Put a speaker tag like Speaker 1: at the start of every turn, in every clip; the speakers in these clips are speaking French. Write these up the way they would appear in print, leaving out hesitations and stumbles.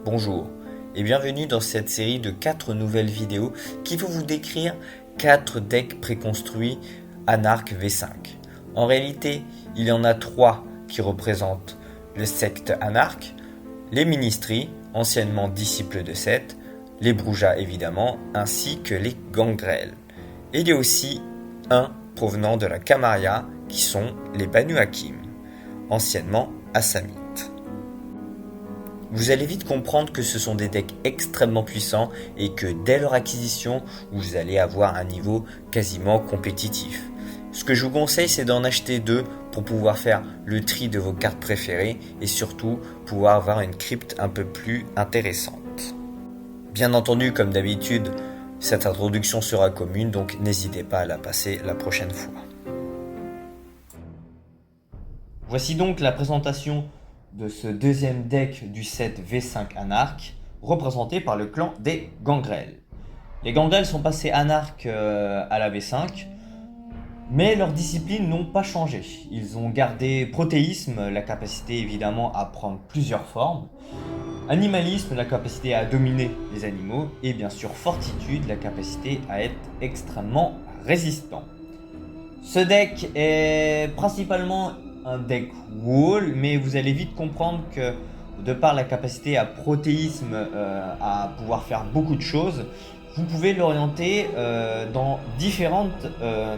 Speaker 1: Bonjour et bienvenue dans cette série de 4 nouvelles vidéos qui vont vous décrire 4 decks préconstruits Anarch V5. En réalité, il y en a 3 qui représentent le secte Anarch, les Ministries, anciennement disciples de Seth, les Brujas évidemment, ainsi que les Gangrel. Et il y a aussi un provenant de la Camarilla qui sont les Banu Hakim, anciennement Assamites. Vous allez vite comprendre que ce sont des decks extrêmement puissants et que dès leur acquisition, vous allez avoir un niveau quasiment compétitif. Ce que je vous conseille, c'est d'en acheter 2 pour pouvoir faire le tri de vos cartes préférées et surtout pouvoir avoir une crypte un peu plus intéressante. Bien entendu, comme d'habitude, cette introduction sera commune, donc n'hésitez pas à la passer la prochaine fois. Voici donc la présentation de ce deuxième deck du set V5 Anarch, représenté par le clan des Gangrel. Les Gangrel sont passés Anarch à la V5, mais leurs disciplines n'ont pas changé. Ils ont gardé Prothéisme, la capacité évidemment à prendre plusieurs formes, Animalisme, la capacité à dominer les animaux, et bien sûr Fortitude, la capacité à être extrêmement résistant. Ce deck est principalement un deck wall, mais vous allez vite comprendre que de par la capacité à Prothéisme, à pouvoir faire beaucoup de choses, vous pouvez l'orienter dans différentes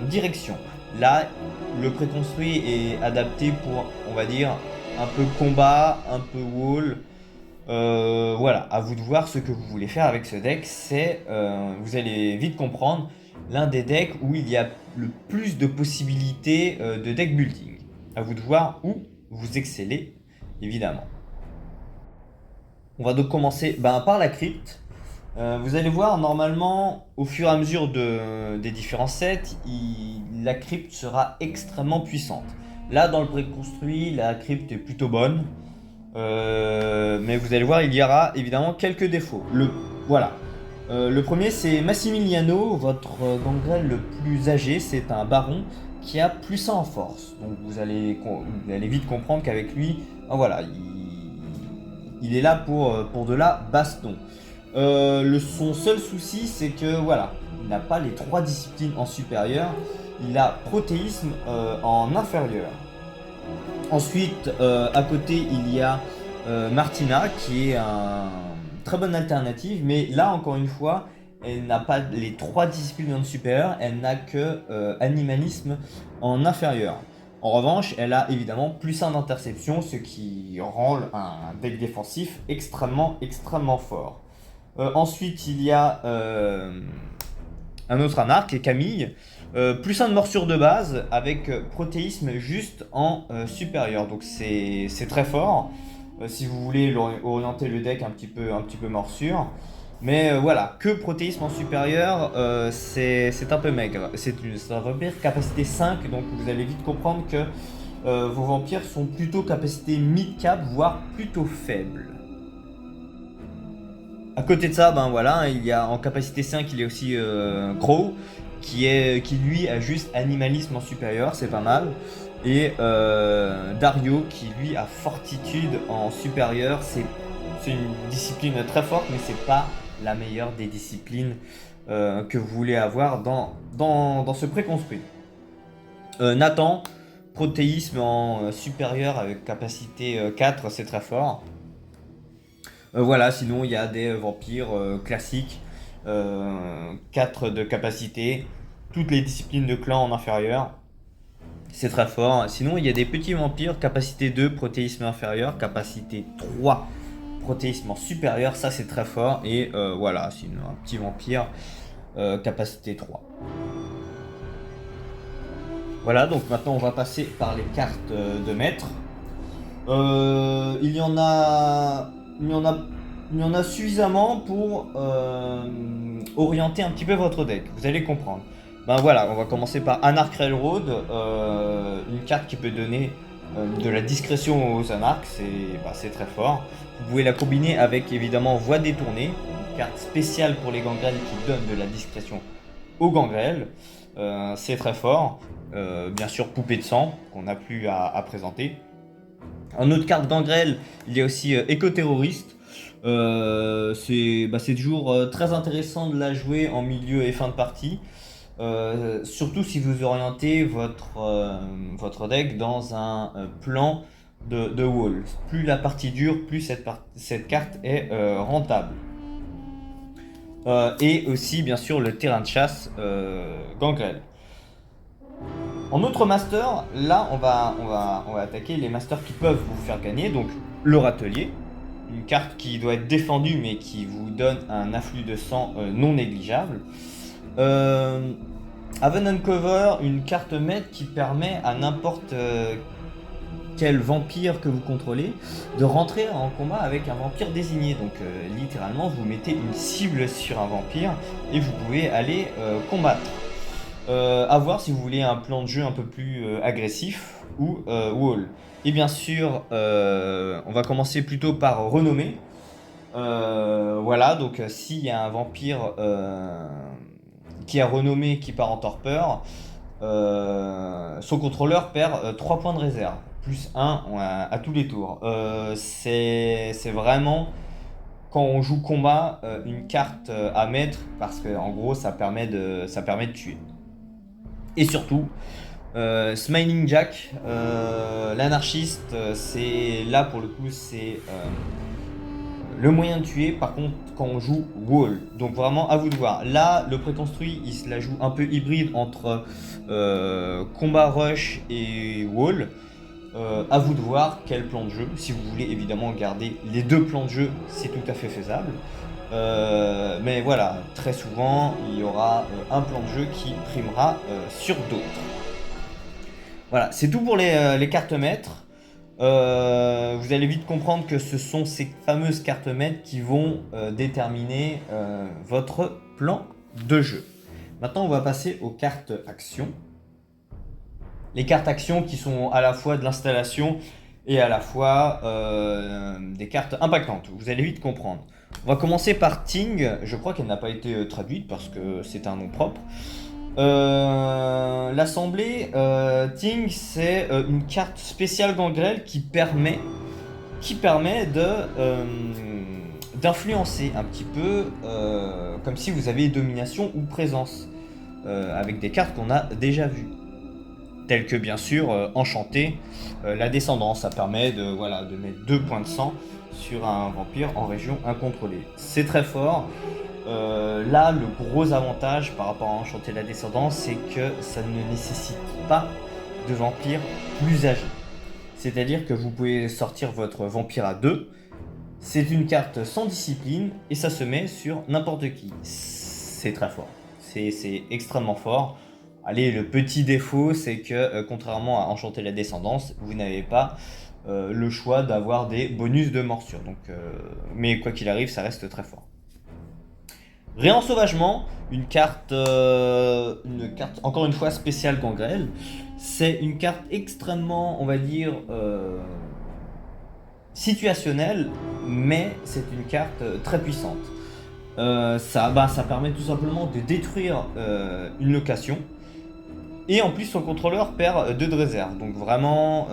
Speaker 1: directions. Là, le préconstruit est adapté pour, on va dire, un peu combat, un peu wall. Voilà, à vous de voir ce que vous voulez faire avec ce deck. Vous allez vite comprendre, l'un des decks où il y a le plus de possibilités de deck building. À vous de voir où vous excellez, évidemment. On va donc commencer par la crypte. Vous allez voir, normalement, au fur et à mesure des différents sets, la crypte sera extrêmement puissante. Là, dans le préconstruit, la crypte est plutôt bonne. Mais vous allez voir, il y aura évidemment quelques défauts. Le premier, c'est Massimiliano, votre gangrel le plus âgé. C'est un baron qui a plus 1 en force. Donc vous allez vite comprendre qu'avec lui, il est là pour de la baston. Son seul souci, c'est que il n'a pas les 3 disciplines en supérieur. Il a Prothéisme en inférieur. Ensuite, à côté, il y a Martina qui est une très bonne alternative, mais là, encore une fois, elle n'a pas les 3 disciplines en supérieur, elle n'a que Animalisme en inférieur. En revanche, elle a évidemment plus 1 d'interception, ce qui rend un deck défensif extrêmement fort. Ensuite, il y a un autre Anarch, Camille. Plus 1 de morsure de base avec Prothéisme juste en supérieur, donc c'est très fort si vous voulez orienter le deck un petit peu morsure, mais voilà, que Prothéisme en supérieur, c'est un peu maigre. C'est un vampire capacité 5, donc vous allez vite comprendre que vos vampires sont plutôt capacité mid-cap, voire plutôt faible. À côté de ça, il y a en capacité 5, il y a aussi Crow, qui lui a juste Animalisme en supérieur, c'est pas mal. Et Dario qui lui a Fortitude en supérieur, c'est une discipline très forte, mais c'est pas la meilleure des disciplines que vous voulez avoir dans ce préconstruit. Nathan, Prothéisme en supérieur avec capacité 4, c'est très fort. Sinon il y a des vampires classiques, 4 de capacité, toutes les disciplines de clan en inférieur, c'est très fort. Sinon il y a des petits vampires, capacité 2, Prothéisme inférieur, capacité 3, Prothéisme en supérieur, ça c'est très fort. Et sinon un petit vampire, capacité 3. Voilà, donc maintenant on va passer par les cartes de maître. Il y en a suffisamment pour orienter un petit peu votre deck. Vous allez comprendre. On va commencer par Anarch Railroad, une carte qui peut donner de la discrétion aux Anarchs, c'est très fort. Vous pouvez la combiner avec évidemment Voie détournée, une carte spéciale pour les gangrels qui donne de la discrétion aux gangrels. C'est très fort. Bien sûr, Poupée de sang, qu'on n'a plus à présenter. En autre carte gangrel, il y a aussi éco-terroriste. C'est toujours très intéressant de la jouer en milieu et fin de partie. Surtout si vous orientez votre deck dans un plan de wall. Plus la partie dure, plus cette carte est rentable. Et aussi bien sûr le terrain de chasse Gangrel. En autre master, là on va attaquer les masters qui peuvent vous faire gagner. Donc le râtelier, une carte qui doit être défendue mais qui vous donne un afflux de sang non négligeable. Haven Uncover, une carte maître qui permet à n'importe quel vampire que vous contrôlez de rentrer en combat avec un vampire désigné. Donc littéralement vous mettez une cible sur un vampire et vous pouvez aller combattre. À voir si vous voulez un plan de jeu un peu plus agressif ou wall. Et bien sûr, on va commencer plutôt par renommer. Voilà, donc s'il y a un vampire qui a renommé qui part en torpeur, son contrôleur perd 3 points de réserve, plus 1 à tous les tours. C'est vraiment, quand on joue combat, une carte à mettre, parce que en gros ça permet de tuer. Et surtout, Smiling Jack, l'anarchiste, c'est là pour le coup, c'est le moyen de tuer. Par contre, quand on joue wall, donc vraiment à vous de voir. Là, le préconstruit, il se la joue un peu hybride entre combat rush et wall. À vous de voir quel plan de jeu. Si vous voulez évidemment garder les deux plans de jeu, c'est tout à fait faisable. Mais voilà, très souvent, il y aura un plan de jeu qui primera sur d'autres. Voilà, c'est tout pour les cartes maîtres. Vous allez vite comprendre que ce sont ces fameuses cartes maîtres qui vont déterminer votre plan de jeu. Maintenant, on va passer aux cartes actions. Les cartes actions qui sont à la fois de l'installation et à la fois des cartes impactantes. Vous allez vite comprendre. On va commencer par Ting. Je crois qu'elle n'a pas été traduite parce que c'est un nom propre. L'assemblée Ting, c'est une carte spéciale Gangrel qui permet d'influencer un petit peu comme si vous avez domination ou présence avec des cartes qu'on a déjà vues, telles que bien sûr Enchanté, la descendance. Ça permet de mettre 2 points de sang sur un vampire en région incontrôlée. C'est très fort. Là, le gros avantage par rapport à Enchanter la descendance, c'est que ça ne nécessite pas de vampire plus âgé. C'est-à-dire que vous pouvez sortir votre vampire à 2. C'est une carte sans discipline et ça se met sur n'importe qui. C'est très fort. C'est extrêmement fort. Allez, le petit défaut, c'est que contrairement à Enchanter la descendance, vous n'avez pas le choix d'avoir des bonus de morsure. Donc, mais quoi qu'il arrive, ça reste très fort. Réensauvagement, une carte encore une fois spéciale Gangrel. C'est une carte extrêmement, on va dire, situationnelle, mais c'est une carte très puissante. Ça permet tout simplement de détruire une location. Et en plus, son contrôleur perd 2 de réserve. Donc vraiment,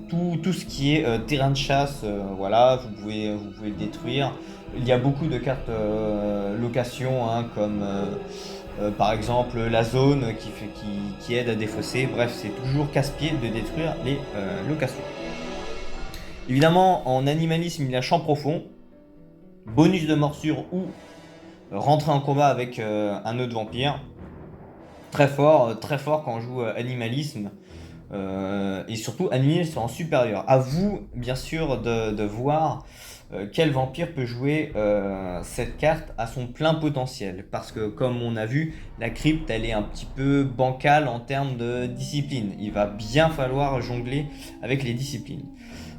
Speaker 1: tout ce qui est terrain de chasse, voilà, vous pouvez le détruire. Il y a beaucoup de cartes location, hein, comme par exemple la zone qui aide à défausser. Bref, c'est toujours casse-pied de détruire les locations. Évidemment, en animalisme, il y a champ profond, bonus de morsure ou rentrer en combat avec un autre vampire. Très fort quand on joue animalisme. Et surtout animalisme en supérieur. À vous, bien sûr, de voir quel vampire peut jouer cette carte à son plein potentiel. Parce que comme on a vu, la crypte elle est un petit peu bancale en termes de discipline. Il va bien falloir jongler avec les disciplines.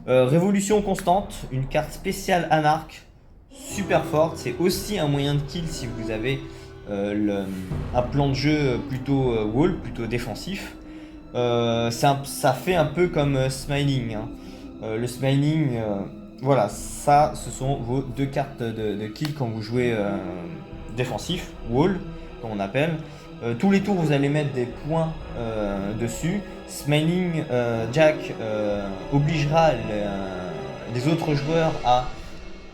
Speaker 1: Révolution constante, une carte spéciale anarque, super forte. C'est aussi un moyen de kill si vous avez un plan de jeu plutôt wall, plutôt défensif. Ça fait un peu comme Smiling, hein. Le Smiling, voilà, ça ce sont vos 2 cartes de kill quand vous jouez défensif, wall, comme on appelle. Tous les tours vous allez mettre des points dessus. Smiling Jack obligera les autres joueurs à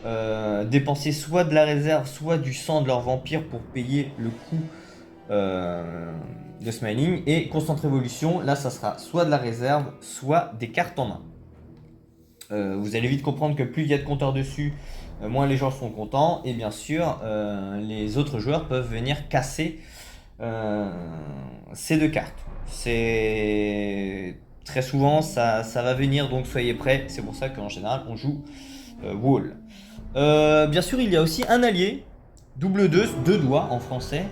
Speaker 1: dépenser soit de la réserve, soit du sang de leur vampire pour payer le coût de smiling. Et constante révolution, là ça sera soit de la réserve, soit des cartes en main. Vous allez vite comprendre que plus il y a de compteurs dessus, moins les gens sont contents. Et bien sûr, les autres joueurs peuvent venir casser ces deux cartes. C'est très souvent ça va venir, donc soyez prêts. C'est pour ça qu'en général on joue Wall. Bien sûr, il y a aussi un allié, double 2, deux doigts en français.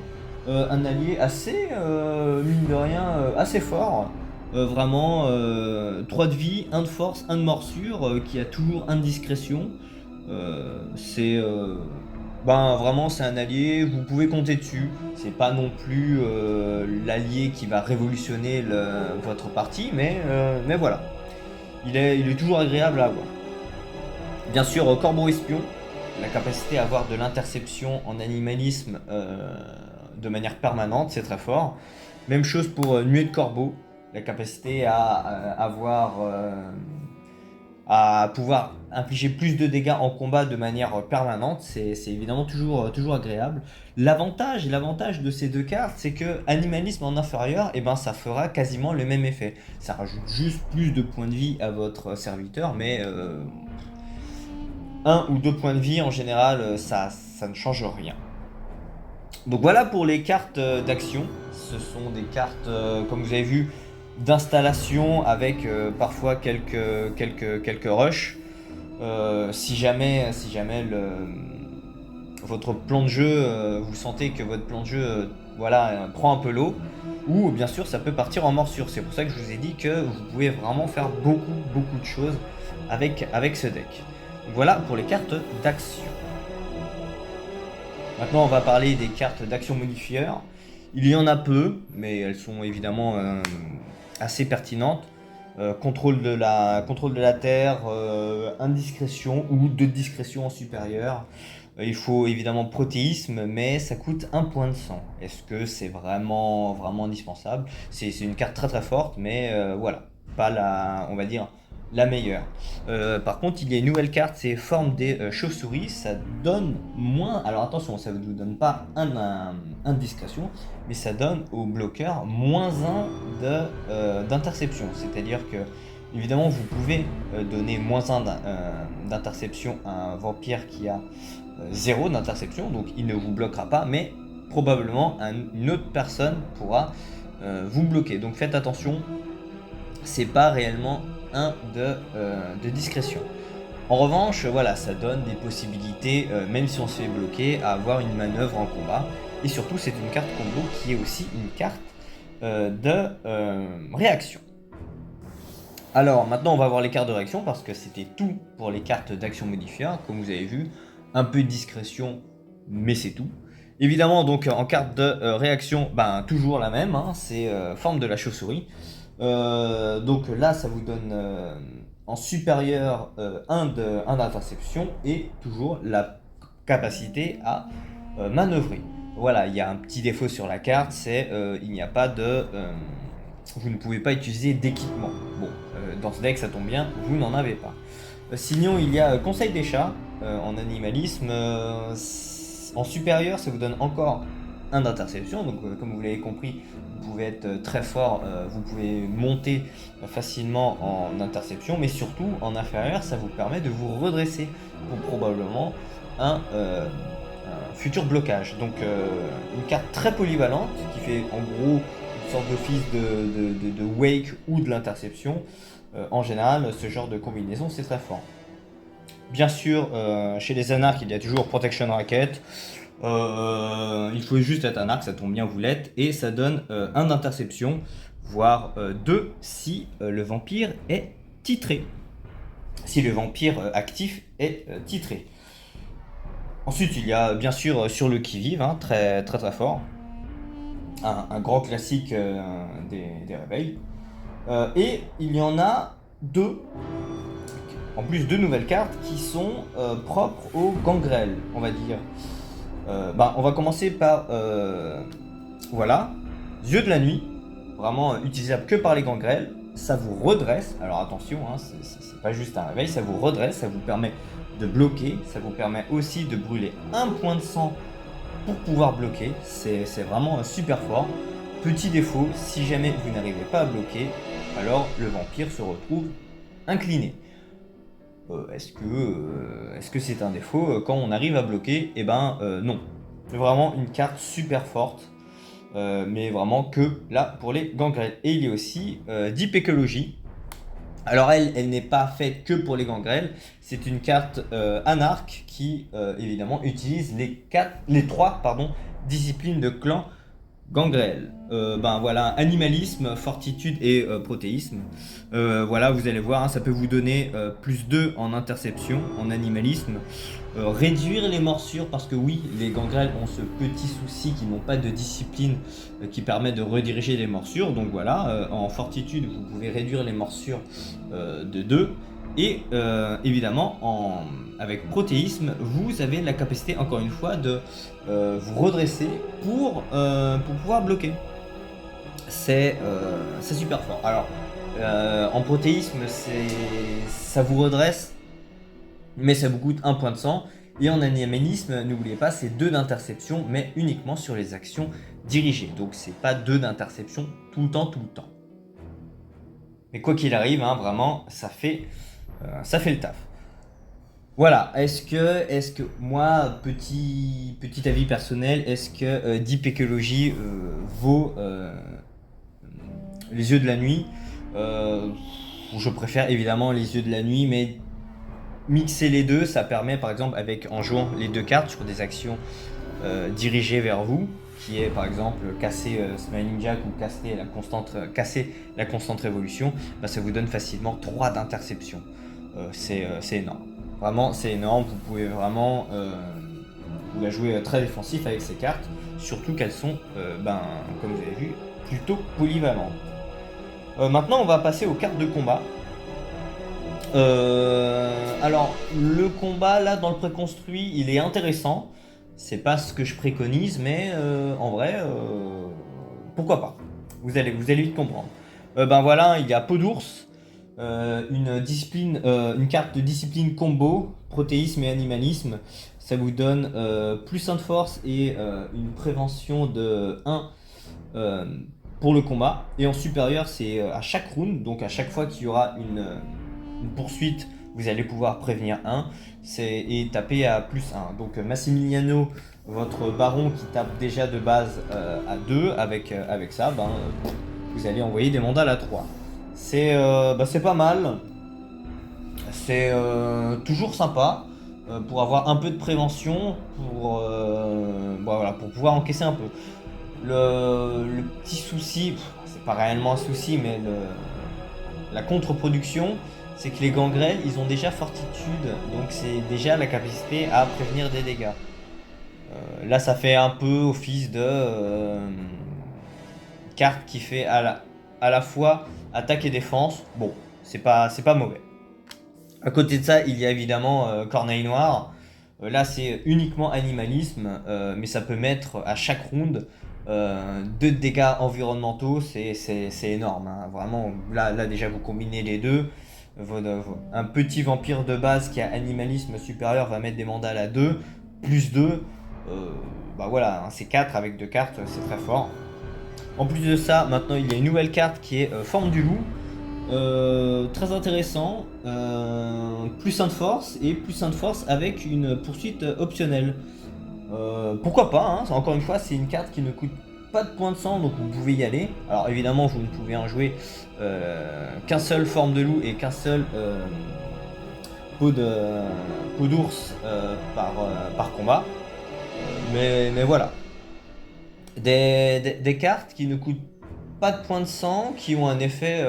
Speaker 1: Un allié assez, mine de rien, assez fort. Vraiment, 3 de vie, 1 de force, 1 de morsure, qui a toujours 1 de discrétion. C'est. Ben vraiment, c'est un allié, vous pouvez compter dessus. C'est pas non plus l'allié qui va révolutionner votre partie, mais voilà. Il est toujours agréable à avoir. Bien sûr, Corbeau Espion, la capacité à avoir de l'interception en animalisme de manière permanente, c'est très fort. Même chose pour Nuée de Corbeau, la capacité à pouvoir infliger plus de dégâts en combat de manière permanente, c'est évidemment toujours agréable. L'avantage de ces deux cartes, c'est que animalisme en inférieur, et ben ça fera quasiment le même effet. Ça rajoute juste plus de points de vie à votre serviteur, mais 1 ou 2 points de vie en général, ça ne change rien. Donc voilà pour les cartes d'action. Ce sont des cartes, comme vous avez vu, d'installation avec parfois quelques rushs. Si jamais votre plan de jeu, vous sentez que votre plan de jeu prend un peu l'eau, ou bien sûr ça peut partir en morsure. C'est pour ça que je vous ai dit que vous pouvez vraiment faire beaucoup de choses avec ce deck. Voilà pour les cartes d'action. Maintenant, on va parler des cartes d'action modifieur. Il y en a peu, mais elles sont évidemment assez pertinentes. Contrôle de la terre, indiscrétion ou de discrétion en supérieur. Il faut évidemment protéisme, mais ça coûte 1 point de sang. Est-ce que c'est vraiment indispensable? C'est une carte très forte, mais voilà, pas on va dire, la meilleure. Par contre, il y a une nouvelle carte, c'est Forme des chauves-souris. Ça donne moins. Alors attention, ça ne vous donne pas un de discrétion, mais ça donne au bloqueur moins 1 d'interception. C'est-à-dire que, évidemment, vous pouvez donner moins 1 d'interception à un vampire qui a 0 d'interception, donc il ne vous bloquera pas, mais probablement une autre personne pourra vous bloquer. Donc faites attention, c'est pas réellement 1 de discrétion. En revanche, voilà, ça donne des possibilités, même si on se fait bloquer, à avoir une manœuvre en combat. Et surtout, c'est une carte combo qui est aussi une carte de réaction. Alors, maintenant, on va voir les cartes de réaction, parce que c'était tout pour les cartes d'action modifieur. Comme vous avez vu, un peu de discrétion, mais c'est tout. Évidemment, donc, en carte de réaction, toujours la même, hein, c'est Forme de la chauve-souris. Donc là, ça vous donne en supérieur 1 d'interception et toujours la capacité à manœuvrer. Voilà, il y a un petit défaut sur la carte, c'est il n'y a pas de... vous ne pouvez pas utiliser d'équipement. Bon, dans ce deck, ça tombe bien, vous n'en avez pas. Sinon, il y a Conseil des chats en animalisme. En supérieur, ça vous donne encore 1 d'interception, donc comme vous l'avez compris, vous pouvez être très fort, vous pouvez monter facilement en interception, mais surtout en inférieur, ça vous permet de vous redresser pour probablement un futur blocage. Donc une carte très polyvalente qui fait en gros une sorte d'office de wake ou de l'interception. En général, ce genre de combinaison, c'est très fort. Bien sûr, chez les anarques, il y a toujours Protection Racket. Il faut juste être un arc, ça tombe bien, vous l'êtes, et ça donne 1 d'interception, voire 2 si le vampire est titré. Si le vampire actif est titré. Ensuite, il y a bien sûr sur le qui-vive, hein, très fort. Un grand classique des réveils. Et il y en a 2. En plus, 2 nouvelles cartes qui sont propres aux gangrels, on va dire. On va commencer par voilà, Yeux de la nuit, vraiment utilisable que par les gangrels. Ça vous redresse, alors attention, hein, c'est pas juste un réveil, ça vous redresse, ça vous permet de bloquer. Ça vous permet aussi de brûler un point de sang pour pouvoir bloquer. C'est vraiment super fort. Petit défaut, si jamais vous n'arrivez pas à bloquer, alors le vampire se retrouve incliné. Est-ce que c'est un défaut quand on arrive à bloquer? Eh ben non. C'est vraiment une carte super forte. Mais vraiment que là pour les gangrels. Et il y a aussi Deep Ecology. Alors elle n'est pas faite que pour les gangrels. C'est une carte anarque qui évidemment utilise les trois disciplines de clan gangrel. Ben voilà, animalisme, fortitude et protéisme. Voilà, vous allez voir, hein, ça peut vous donner plus 2 en interception, en animalisme. Réduire les morsures, parce que oui, les gangrels ont ce petit souci qu'ils n'ont pas de discipline qui permet de rediriger les morsures. Donc voilà, en fortitude, vous pouvez réduire les morsures de 2. Et évidemment, avec protéisme, vous avez la capacité, encore une fois, de vous redresser pour pouvoir bloquer. C'est super fort. Alors, en protéisme, ça vous redresse, mais ça vous coûte 1 point de sang. Et en animalisme, n'oubliez pas, c'est 2 d'interception, mais uniquement sur les actions dirigées. Donc c'est pas 2 d'interception tout le temps. Mais quoi qu'il arrive, hein, vraiment, ça fait le taf. Voilà, est-ce que moi, petit avis personnel, est-ce que Deep Ecology vaut les yeux de la nuit? Je préfère évidemment les yeux de la nuit, mais mixer les deux, ça permet par exemple, en jouant les 2 cartes sur des actions dirigées vers vous, qui est par exemple casser Smiling Jack ou casser la constante révolution, bah, ça vous donne facilement 3 d'interception. C'est énorme. Vraiment, c'est énorme. Vous pouvez vraiment vous la jouer très défensif avec ces cartes, surtout qu'elles sont, comme vous avez vu, plutôt polyvalentes. Maintenant, on va passer aux cartes de combat. Alors, le combat là dans le préconstruit, il est intéressant. C'est pas ce que je préconise, mais en vrai, pourquoi pas? Vous allez vite comprendre. Ben voilà, il y a Peau d'ours, une carte de discipline combo, protéisme et animalisme. Ça vous donne plus 1 de force et une prévention de 1 pour le combat. Et en supérieur, c'est à chaque round, donc à chaque fois qu'il y aura une poursuite, vous allez pouvoir prévenir 1 et taper à plus 1. Donc Massimiliano, votre baron qui tape déjà de base à 2, avec ça, vous allez envoyer des mandales à 3. C'est pas mal. C'est toujours sympa pour avoir un peu de prévention, pour pouvoir encaisser un peu. Le petit souci, c'est pas réellement un souci, mais la contre-production, c'est que les gangrels, ils ont déjà fortitude, donc c'est déjà la capacité à prévenir des dégâts. Là, ça fait un peu office de carte qui fait à la fois attaque et défense. Bon, c'est pas mauvais. À côté de ça, il y a évidemment Corneille Noire. Là, c'est uniquement animalisme, mais ça peut mettre à chaque round 2 dégâts environnementaux. C'est énorme, hein. Vraiment, là déjà, vous combinez les deux. Un petit vampire de base qui a animalisme supérieur va mettre des mandales à 2, plus 2. Voilà, hein, c'est 4 avec 2 cartes, c'est très fort. En plus de ça, maintenant il y a une nouvelle carte qui est Forme du loup. Très intéressant. Plus 1 de force et plus 1 de force avec une poursuite optionnelle. Pourquoi pas, hein. Encore une fois, c'est une carte qui ne coûte pas de points de sang, donc vous pouvez y aller. Alors évidemment, vous ne pouvez en jouer qu'un seul Forme de loup et qu'un seul peau d'ours par combat. Mais voilà. Des cartes qui ne coûtent pas de points de sang, qui ont un effet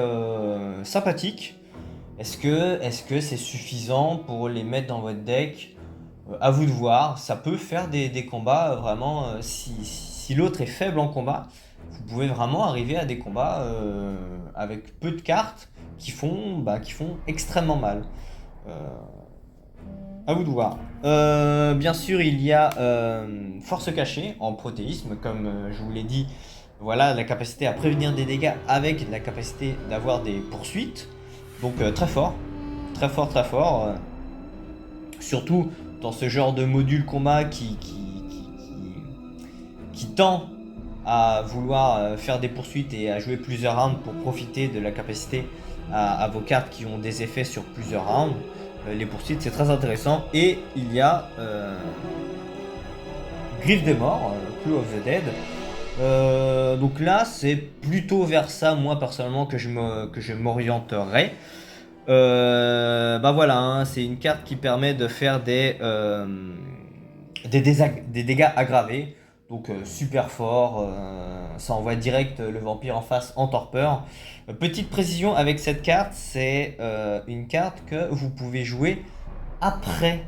Speaker 1: sympathique. Est-ce que c'est suffisant pour les mettre dans votre deck? À vous de voir. Ça peut faire des combats vraiment. Si l'autre est faible en combat, vous pouvez vraiment arriver à des combats avec peu de cartes qui font extrêmement mal. À vous de voir. Bien sûr, il y a force cachée en protéisme, comme je vous l'ai dit. Voilà, la capacité à prévenir des dégâts avec la capacité d'avoir des poursuites. Donc très fort, très fort, très fort. Surtout dans ce genre de module combat qui tend à vouloir faire des poursuites et à jouer plusieurs rounds pour profiter de la capacité à vos cartes qui ont des effets sur plusieurs rounds. Les poursuites, c'est très intéressant. Et il y a Griffe des Morts, Claw of the Dead. Donc là, c'est plutôt vers ça, moi personnellement, que je m'orienterai. Bah voilà, hein, c'est une carte qui permet de faire des dégâts aggravés. Donc super fort, ça envoie direct le vampire en face en torpeur. Petite précision avec cette carte, c'est une carte que vous pouvez jouer après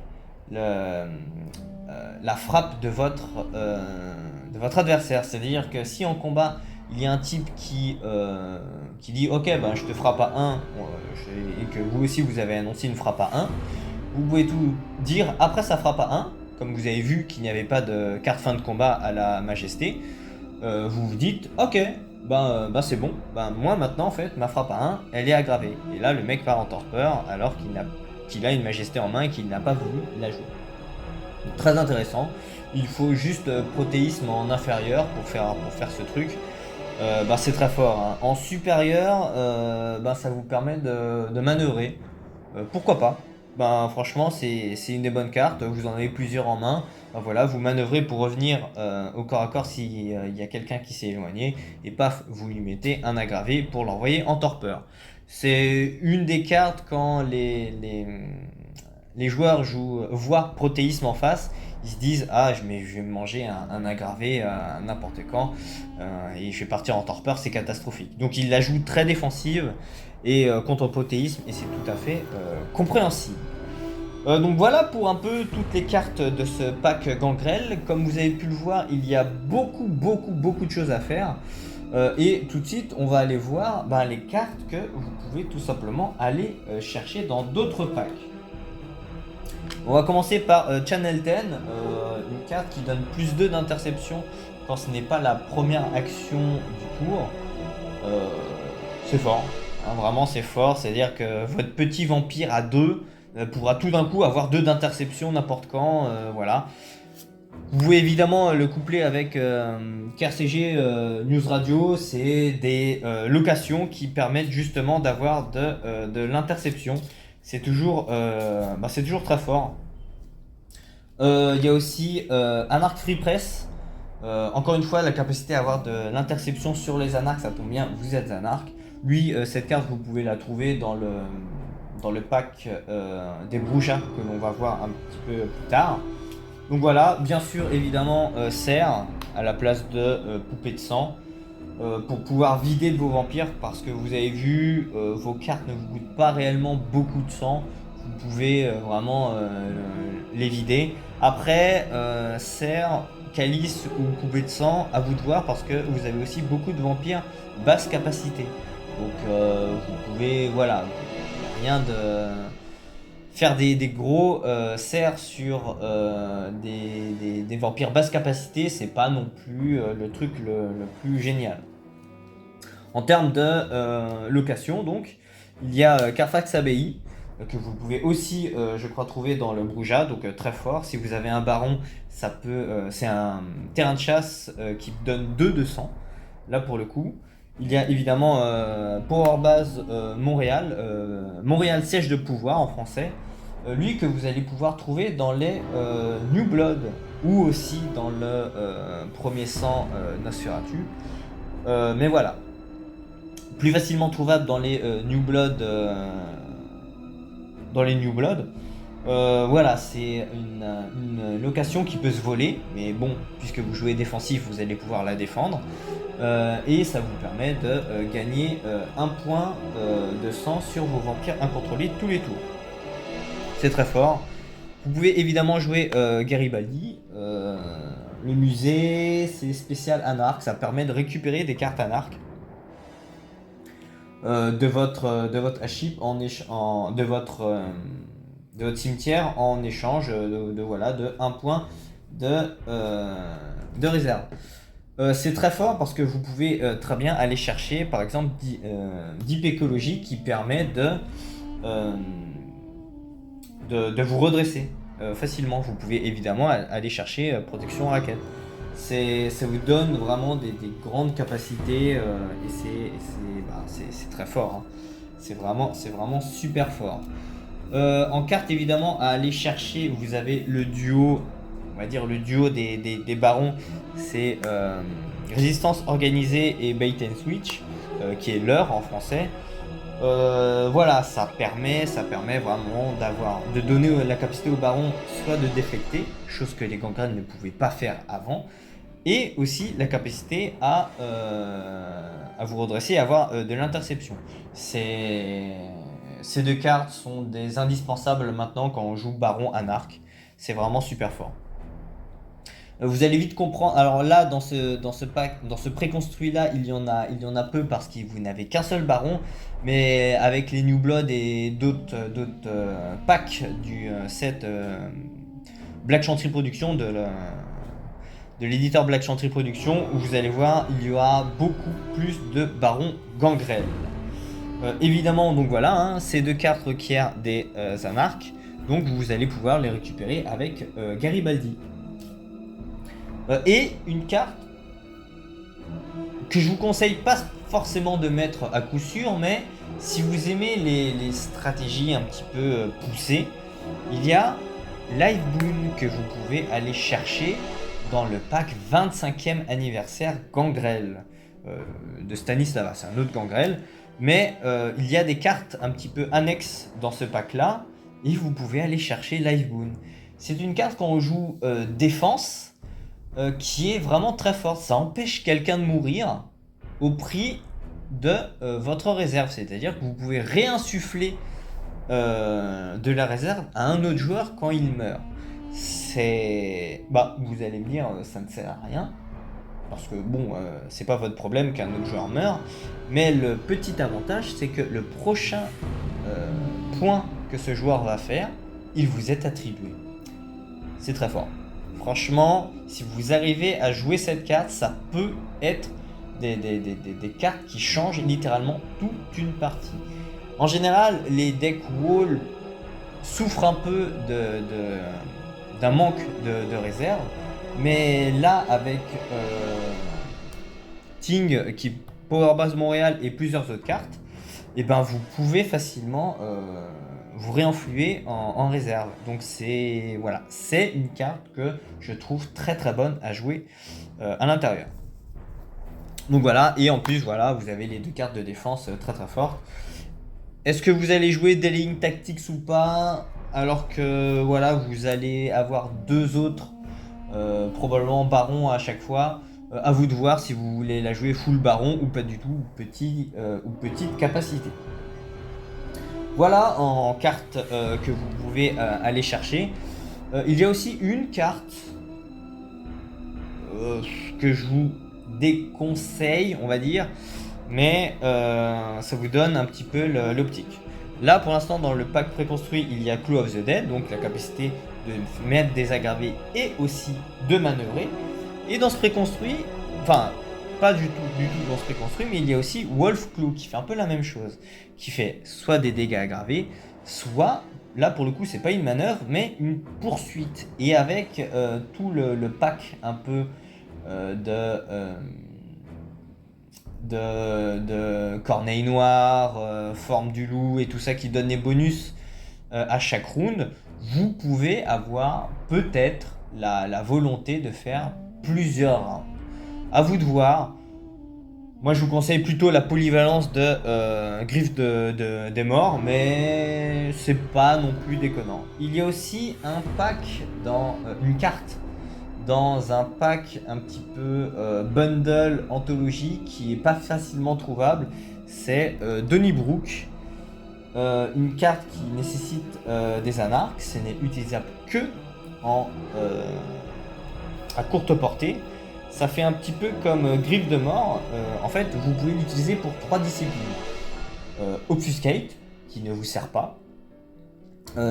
Speaker 1: la frappe de votre adversaire. C'est-à-dire que si en combat il y a un type qui dit ok ben je te frappe à 1 et que vous aussi vous avez annoncé une frappe à 1, vous pouvez tout dire après sa frappe à 1, comme vous avez vu qu'il n'y avait pas de carte fin de combat à la majesté, vous vous dites ok ben c'est bon, ben moi maintenant en fait ma frappe à 1 elle est aggravée, et là le mec part en torpeur alors qu'il a une majesté en main et qu'il n'a pas voulu la jouer. Très intéressant. Il faut juste protéisme en inférieur pour faire ce truc. Bah, c'est très fort, hein. En supérieur, bah, ça vous permet de manœuvrer. Pourquoi pas? Bah, franchement, c'est une des bonnes cartes. Vous en avez plusieurs en main. Bah, voilà, vous manœuvrez pour revenir au corps à corps s'il y a quelqu'un qui s'est éloigné. Et paf, vous lui mettez un aggravé pour l'envoyer en torpeur. C'est une des cartes quand les joueurs voient protéisme en face, ils se disent ah je vais me manger un aggravé n'importe quand et je vais partir en torpeur, c'est catastrophique. Donc ils la jouent très défensive et contre protéisme, et c'est tout à fait compréhensible. Donc voilà pour un peu toutes les cartes de ce pack Gangrel. Comme vous avez pu le voir, il y a beaucoup de choses à faire. Et tout de suite, on va aller voir les cartes que vous pouvez tout simplement aller chercher dans d'autres packs. On va commencer par Channel 10, une carte qui donne plus 2 d'interception quand ce n'est pas la première action du tour. C'est fort, hein, vraiment c'est fort, c'est-à-dire que votre petit vampire à 2 pourra tout d'un coup avoir 2 d'interception n'importe quand, voilà. Vous pouvez évidemment le coupler avec KRCG News Radio, c'est des locations qui permettent justement d'avoir de l'interception. C'est toujours très fort. Il y a aussi Anarch Free Press. Encore une fois, la capacité à avoir de l'interception sur les anarches, ça tombe bien, vous êtes anarch. Lui, cette carte, vous pouvez la trouver dans le pack des Brujas que l'on va voir un petit peu plus tard. Donc voilà, bien sûr, évidemment, Serre à la place de Poupée de Sang. Pour pouvoir vider de vos vampires, parce que vous avez vu, vos cartes ne vous coûtent pas réellement beaucoup de sang. Vous pouvez vraiment les vider. Après, Serre, Calice ou Poupée de Sang, à vous de voir, parce que vous avez aussi beaucoup de vampires basse capacité. Donc vous pouvez, voilà, rien de faire des gros serres sur des vampires basse capacité, c'est pas non plus le truc le plus génial. En termes de location, donc, il y a Carfax Abbey, que vous pouvez aussi, je crois, trouver dans le Bruja, donc très fort. Si vous avez un baron, ça peut, c'est un terrain de chasse qui donne 2 de sang, là pour le coup. Il y a évidemment Power Base Montréal, Montréal Siège de Pouvoir en français. Lui que vous allez pouvoir trouver dans les New Blood, ou aussi dans le premier sang Nosferatu. Mais voilà, plus facilement trouvable dans les New Blood. Voilà, c'est une location qui peut se voler, mais bon, puisque vous jouez défensif, vous allez pouvoir la défendre. Et ça vous permet de gagner 1 point de sang sur vos vampires incontrôlés tous les tours. C'est très fort. Vous pouvez évidemment jouer Garibaldi. Le musée, c'est spécial Anarch, ça permet de récupérer des cartes Anarch de votre Aship de votre cimetière en échange de 1 point de réserve. C'est très fort parce que vous pouvez très bien aller chercher par exemple Deep Ecology qui permet de vous redresser. facilement. Vous pouvez évidemment aller chercher protection raquette. Ça vous donne vraiment des grandes capacités et c'est très fort. Hein. C'est vraiment super fort. En carte évidemment à aller chercher, vous avez le duo, on va dire le duo des barons, c'est résistance organisée et bait and switch, qui est leurre en français. Voilà, ça permet vraiment de donner la capacité au baron soit de déflecter, chose que les gangrènes ne pouvaient pas faire avant, et aussi la capacité à vous redresser et avoir de l'interception. Ces deux cartes sont des indispensables maintenant quand on joue baron anarque. C'est vraiment super fort. Vous allez vite comprendre. Alors là, dans ce pack, dans ce préconstruit là, il y en a peu parce que vous n'avez qu'un seul baron. Mais avec les New Blood et d'autres packs du set Black Chantry Production de l'éditeur Black Chantry Production, où vous allez voir, il y aura beaucoup plus de barons gangrel. Évidemment, donc voilà, hein, ces deux cartes requièrent des anarques. Donc vous allez pouvoir les récupérer avec Garibaldi. Et une carte que je vous conseille pas forcément de mettre à coup sûr, mais si vous aimez les stratégies un petit peu poussées, il y a Live Boon que vous pouvez aller chercher dans le pack 25e anniversaire Gangrel de Stanislava. C'est un autre Gangrel, mais il y a des cartes un petit peu annexes dans ce pack là et vous pouvez aller chercher Live Boon. C'est une carte quand on joue défense qui est vraiment très forte. Ça empêche quelqu'un de mourir au prix de votre réserve. C'est-à-dire que vous pouvez réinsuffler de la réserve à un autre joueur quand il meurt. Vous allez me dire, ça ne sert à rien. Parce que bon, c'est pas votre problème qu'un autre joueur meure. Mais le petit avantage, c'est que le prochain point que ce joueur va faire, il vous est attribué. C'est très fort. Franchement, si vous arrivez à jouer cette carte, ça peut être des cartes qui changent littéralement toute une partie. En général, les decks wall souffrent un peu d'un manque de réserve, mais là, avec Ting qui Power Base Montréal et plusieurs autres cartes, et ben vous pouvez facilement vous réinfluer en réserve. Donc c'est une carte que je trouve très très bonne à jouer à l'intérieur. Donc voilà, et en plus voilà, vous avez les deux cartes de défense très très fortes. Est-ce que vous allez jouer Delaying Tactics ou pas, alors que voilà, vous allez avoir deux autres probablement barons à chaque fois. À vous de voir si vous voulez la jouer full baron ou pas du tout, ou petite capacité. Voilà en carte que vous pouvez aller chercher. Il y a aussi une carte que je vous déconseille, on va dire, mais ça vous donne un petit peu l'optique. Là, pour l'instant, dans le pack préconstruit, il y a Claw of the Dead, donc la capacité de mettre des aggravés et aussi de manœuvrer. Et dans ce préconstruit, enfin, pas du tout dans ce préconstruit, mais il y a aussi Wolf Claw qui fait un peu la même chose, qui fait soit des dégâts aggravés, soit, là pour le coup, c'est pas une manœuvre, mais une poursuite. Et avec tout le pack un peu de corneille noire, forme du loup et tout ça qui donne des bonus à chaque round, vous pouvez avoir peut-être la volonté de faire plusieurs rounds. À vous de voir. Moi je vous conseille plutôt la polyvalence de Griffe des morts, mais c'est pas non plus déconnant. Il y a aussi un pack dans une carte dans un pack un petit peu bundle anthologie qui est pas facilement trouvable. C'est Donnybrook, une carte qui nécessite des anarques. Ce n'est utilisable que à courte portée. Ça fait un petit peu comme Griffe de mort. En fait, vous pouvez l'utiliser pour 3 disciplines. Obfuscate, qui ne vous sert pas.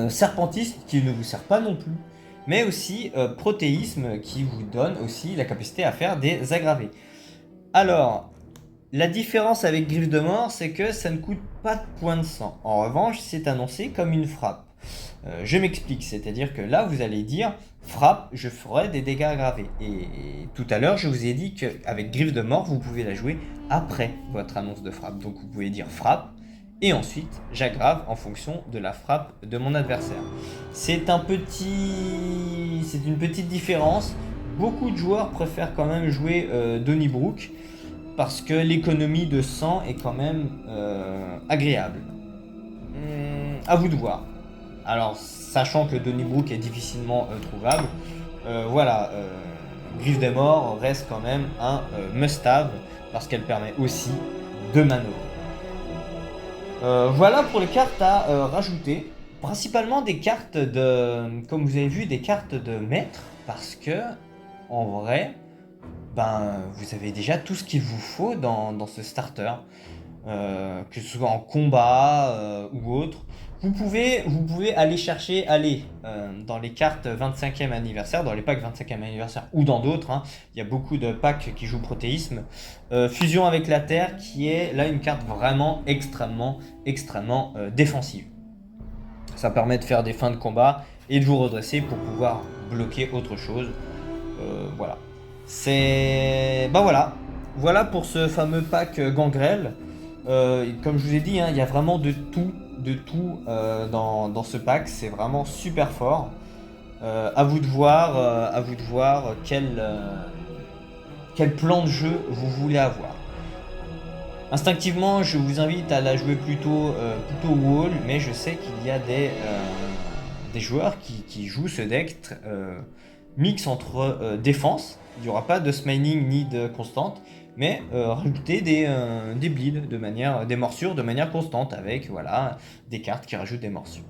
Speaker 1: Serpentiste, qui ne vous sert pas non plus. Mais aussi protéisme, qui vous donne aussi la capacité à faire des aggravés. Alors, la différence avec Griffe de mort, c'est que ça ne coûte pas de points de sang. En revanche, c'est annoncé comme une frappe. Je m'explique, c'est-à-dire que là, vous allez dire frappe, je ferai des dégâts aggravés. Et tout à l'heure, je vous ai dit qu'avec griffe de mort, vous pouvez la jouer après votre annonce de frappe. Donc vous pouvez dire frappe, et ensuite j'aggrave en fonction de la frappe de mon adversaire. C'est une petite différence. Beaucoup de joueurs préfèrent quand même jouer Donnybrook parce que l'économie de sang est quand même agréable. À vous de voir. Alors, sachant que Donnybrook est difficilement trouvable, voilà, Griffe des Morts reste quand même un must-have parce qu'elle permet aussi de manœuvrer. Voilà pour les cartes à rajouter. Principalement des cartes de, comme vous avez vu, des cartes de maître parce que, en vrai, ben, vous avez déjà tout ce qu'il vous faut dans ce starter. Que ce soit en combat ou autre. Vous pouvez aller chercher, dans les cartes 25e anniversaire, dans les packs 25e anniversaire ou dans d'autres, hein. Il y a beaucoup de packs qui jouent Protéisme. Fusion avec la Terre, qui est là une carte vraiment extrêmement défensive. Ça permet de faire des fins de combat et de vous redresser pour pouvoir bloquer autre chose. Voilà. Voilà pour ce fameux pack Gangrel. Comme je vous ai dit, hein, il y a vraiment de tout dans ce pack. C'est vraiment super fort. À vous de voir quel plan de jeu vous voulez avoir. Instinctivement, je vous invite à la jouer plutôt wall, mais je sais qu'il y a des joueurs qui jouent ce deck mix entre défense. Il n'y aura pas de smiling ni de constante, mais rajouter des bleeds des morsures de manière constante avec voilà, des cartes qui rajoutent des morsures.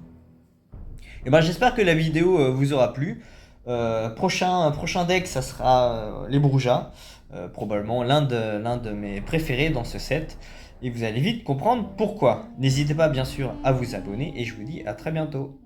Speaker 1: Et ben, j'espère que la vidéo vous aura plu. Prochain deck, ça sera les Broujas, probablement l'un de mes préférés dans ce set. Et vous allez vite comprendre pourquoi. N'hésitez pas bien sûr à vous abonner et je vous dis à très bientôt.